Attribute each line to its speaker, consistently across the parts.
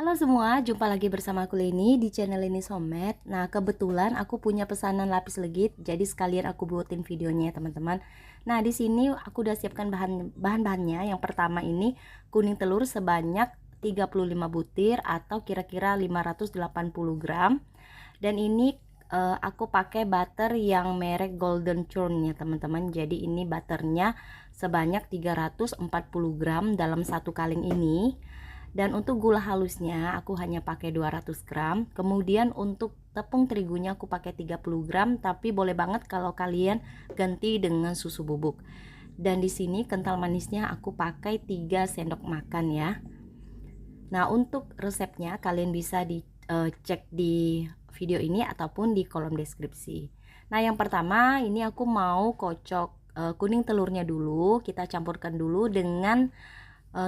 Speaker 1: Halo semua, jumpa lagi bersama aku Leni di channel Leni Somet. Nah, kebetulan aku punya pesanan lapis legit, jadi sekalian aku buatin videonya ya teman-teman. Nah, di sini aku udah siapkan bahan-bahannya. Yang pertama ini kuning telur sebanyak 35 butir atau kira-kira 580 gram. Dan ini aku pakai butter yang merek Golden Churn ya teman-teman. Jadi ini butternya sebanyak 340 gram dalam satu kaleng ini. Dan untuk gula halusnya aku hanya pakai 200 gram. Kemudian untuk tepung terigunya aku pakai 30 gram, tapi boleh banget kalau kalian ganti dengan susu bubuk. Dan di sini kental manisnya aku pakai 3 sendok makan ya. Nah, untuk resepnya kalian bisa dicek di video ini ataupun di kolom deskripsi. Nah, yang pertama ini aku mau kocok kuning telurnya dulu. Kita campurkan dulu dengan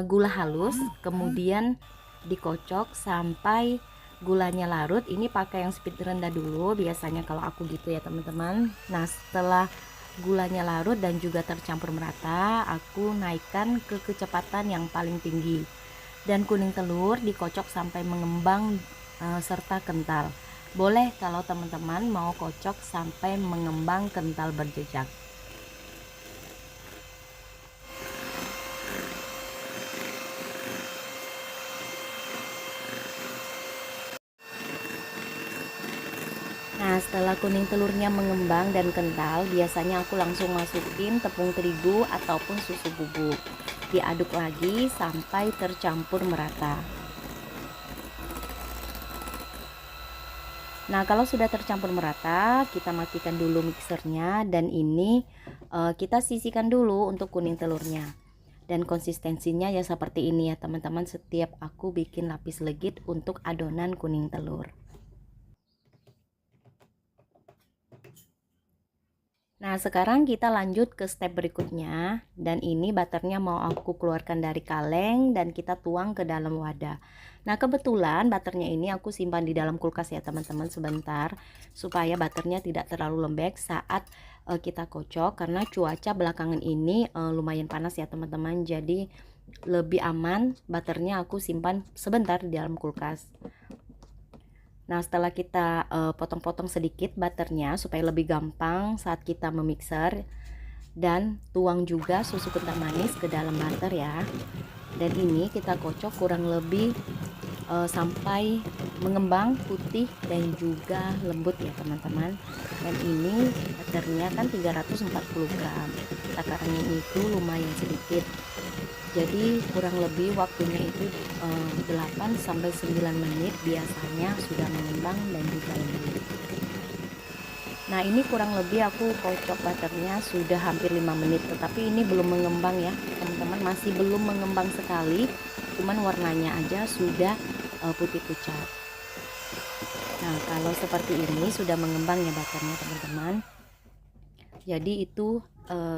Speaker 1: gula halus, kemudian dikocok sampai gulanya larut. Ini pakai yang speed rendah dulu biasanya kalau aku gitu ya teman-teman. Nah, setelah gulanya larut dan juga tercampur merata, aku naikkan ke kecepatan yang paling tinggi dan kuning telur dikocok sampai mengembang serta kental. Boleh kalau teman-teman mau kocok sampai mengembang kental berjejak. Nah, setelah kuning telurnya mengembang dan kental, biasanya aku langsung masukin tepung terigu ataupun susu bubuk. Diaduk lagi sampai tercampur merata. Nah, kalau sudah tercampur merata, kita matikan dulu mixernya dan ini kita sisihkan dulu untuk kuning telurnya. Dan konsistensinya ya seperti ini ya teman-teman, setiap aku bikin lapis legit untuk adonan kuning telur. Nah, sekarang kita lanjut ke step berikutnya, dan ini butternya mau aku keluarkan dari kaleng dan kita tuang ke dalam wadah. Nah, kebetulan butternya ini aku simpan di dalam kulkas ya teman-teman sebentar, supaya butternya tidak terlalu lembek saat kita kocok, karena cuaca belakangan ini lumayan panas ya teman-teman, jadi lebih aman butternya aku simpan sebentar di dalam kulkas. Nah, setelah kita potong-potong sedikit butternya supaya lebih gampang saat kita memixer, dan tuang juga susu kental manis ke dalam butter ya. Dan ini kita kocok kurang lebih sampai mengembang putih dan juga lembut ya teman-teman. Dan ini butternya kan 340 gram, takarannya itu lumayan sedikit, jadi kurang lebih waktunya itu 8 sampai 9 menit biasanya sudah mengembang dan juga lembut. Nah, ini kurang lebih aku kocok butternya sudah hampir 5 menit, tetapi ini belum mengembang ya teman-teman, masih belum mengembang sekali, cuman warnanya aja sudah putih pucat. Nah, kalau seperti ini sudah mengembang ya butternya teman-teman, jadi itu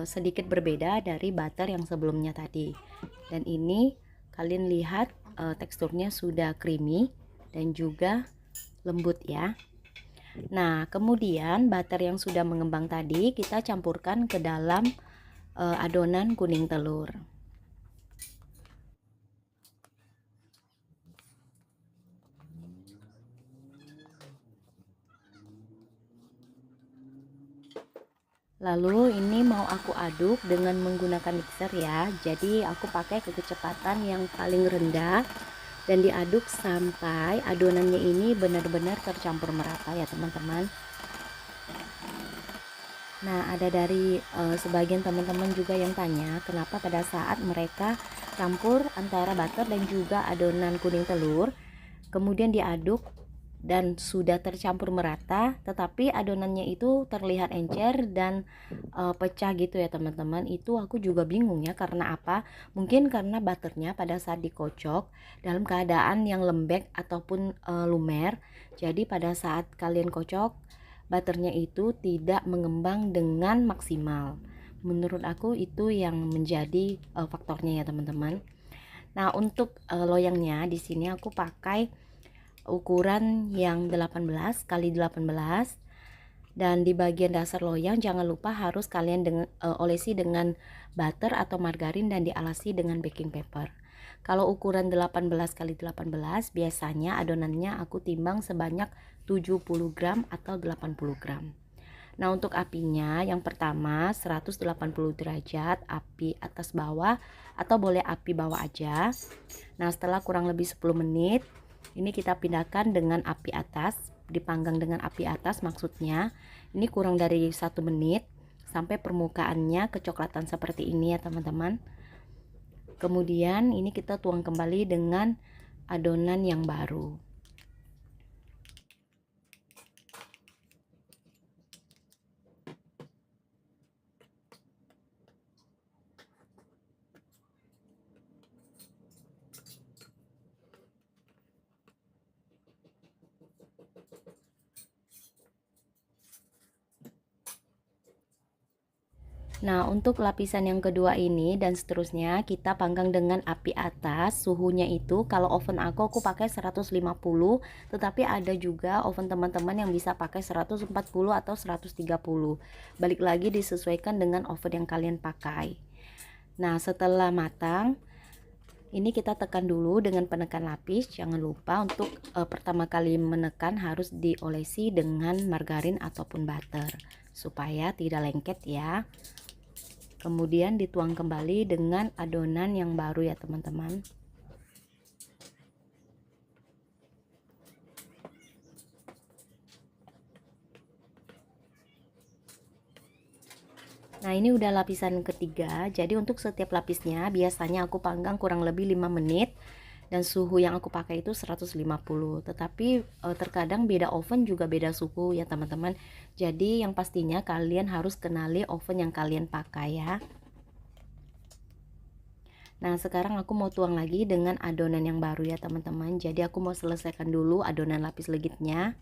Speaker 1: sedikit berbeda dari butter yang sebelumnya tadi. Dan ini kalian lihat teksturnya sudah creamy dan juga lembut ya. Nah, kemudian butter yang sudah mengembang tadi kita campurkan ke dalam adonan kuning telur. Lalu ini mau aku aduk dengan menggunakan mixer ya. Jadi aku pakai kecepatan yang paling rendah dan diaduk sampai adonannya ini benar-benar tercampur merata ya teman-teman. Nah, ada dari sebagian teman-teman juga yang tanya kenapa pada saat mereka campur antara butter dan juga adonan kuning telur, kemudian diaduk dan sudah tercampur merata, tetapi adonannya itu terlihat encer dan pecah gitu ya teman-teman. Itu aku juga bingung ya, karena apa? Mungkin karena butternya pada saat dikocok dalam keadaan yang lembek ataupun lumer, jadi pada saat kalian kocok butternya itu tidak mengembang dengan maksimal. Menurut aku itu yang menjadi faktornya ya teman-teman. Nah, untuk loyangnya di sini aku pakai ukuran yang 18 kali 18, dan di bagian dasar loyang jangan lupa harus kalian olesi dengan butter atau margarin dan dialasi dengan baking paper. Kalau ukuran 18 kali 18 biasanya adonannya aku timbang sebanyak 70 gram atau 80 gram. Nah, untuk apinya yang pertama 180 derajat, api atas bawah atau boleh api bawah aja. Nah, setelah kurang lebih 10 menit, ini kita pindahkan dengan api atas, dipanggang dengan api atas maksudnya. Ini kurang dari 1 menit sampai permukaannya kecoklatan seperti ini ya teman-teman. Kemudian ini kita tuang kembali dengan adonan yang baru. Nah, untuk lapisan yang kedua ini dan seterusnya kita panggang dengan api atas. Suhunya itu kalau oven aku pakai 150, tetapi ada juga oven teman-teman yang bisa pakai 140 atau 130. Balik lagi disesuaikan dengan oven yang kalian pakai. Nah, setelah matang, ini kita tekan dulu dengan penekan lapis. Jangan lupa untuk pertama kali menekan harus diolesi dengan margarin ataupun butter supaya tidak lengket ya. Kemudian dituang kembali dengan adonan yang baru ya teman-teman. Nah, ini udah lapisan ketiga. Jadi untuk setiap lapisnya biasanya aku panggang kurang lebih 5 menit dan suhu yang aku pakai itu 150. Tetapi terkadang beda oven juga beda suhu ya teman-teman. Jadi yang pastinya kalian harus kenali oven yang kalian pakai ya. Nah, sekarang aku mau tuang lagi dengan adonan yang baru ya teman-teman. Jadi aku mau selesaikan dulu adonan lapis legitnya.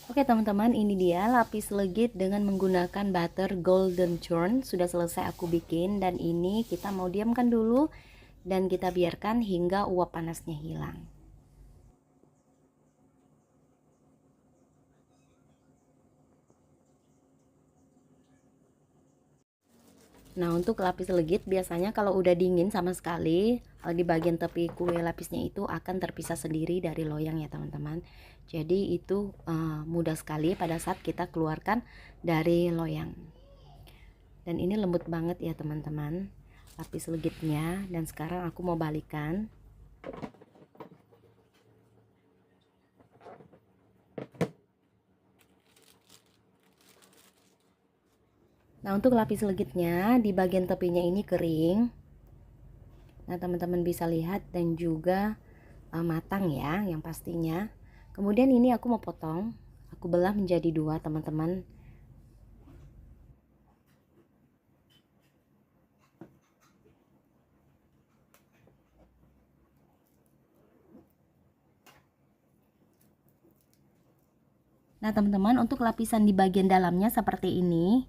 Speaker 1: Oke teman-teman, ini dia lapis legit dengan menggunakan butter golden churn. Sudah selesai aku bikin dan ini kita mau diamkan dulu dan kita biarkan hingga uap panasnya hilang. Nah, untuk lapis legit biasanya kalau udah dingin sama sekali, di bagian tepi kue lapisnya itu akan terpisah sendiri dari loyang ya teman-teman. Jadi itu mudah sekali pada saat kita keluarkan dari loyang. Dan ini lembut banget ya teman-teman lapis legitnya. Dan sekarang aku mau balikan. Nah, untuk lapis legitnya di bagian tepinya ini kering. Nah, teman-teman bisa lihat dan juga matang ya, yang pastinya. Kemudian ini aku mau potong, aku belah menjadi dua teman-teman. Nah teman-teman, untuk lapisan di bagian dalamnya seperti ini.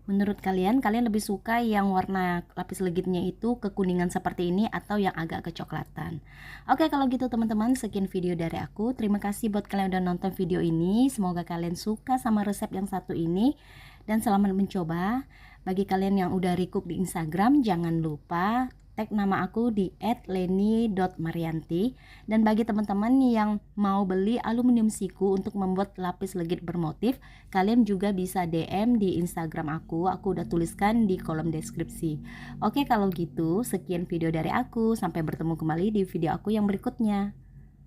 Speaker 1: Menurut kalian lebih suka yang warna lapis legitnya itu kekuningan seperti ini atau yang agak kecoklatan? Oke, kalau gitu teman-teman, sekian video dari aku. Terima kasih buat kalian yang udah nonton video ini. Semoga kalian suka sama resep yang satu ini dan selamat mencoba. Bagi kalian yang udah request di Instagram, jangan lupa tag nama aku di @leni.marianti. Dan bagi teman-teman yang mau beli aluminium siku untuk membuat lapis legit bermotif, kalian juga bisa DM di Instagram aku udah tuliskan di kolom deskripsi. Oke, kalau gitu sekian video dari aku, sampai bertemu kembali di video aku yang berikutnya.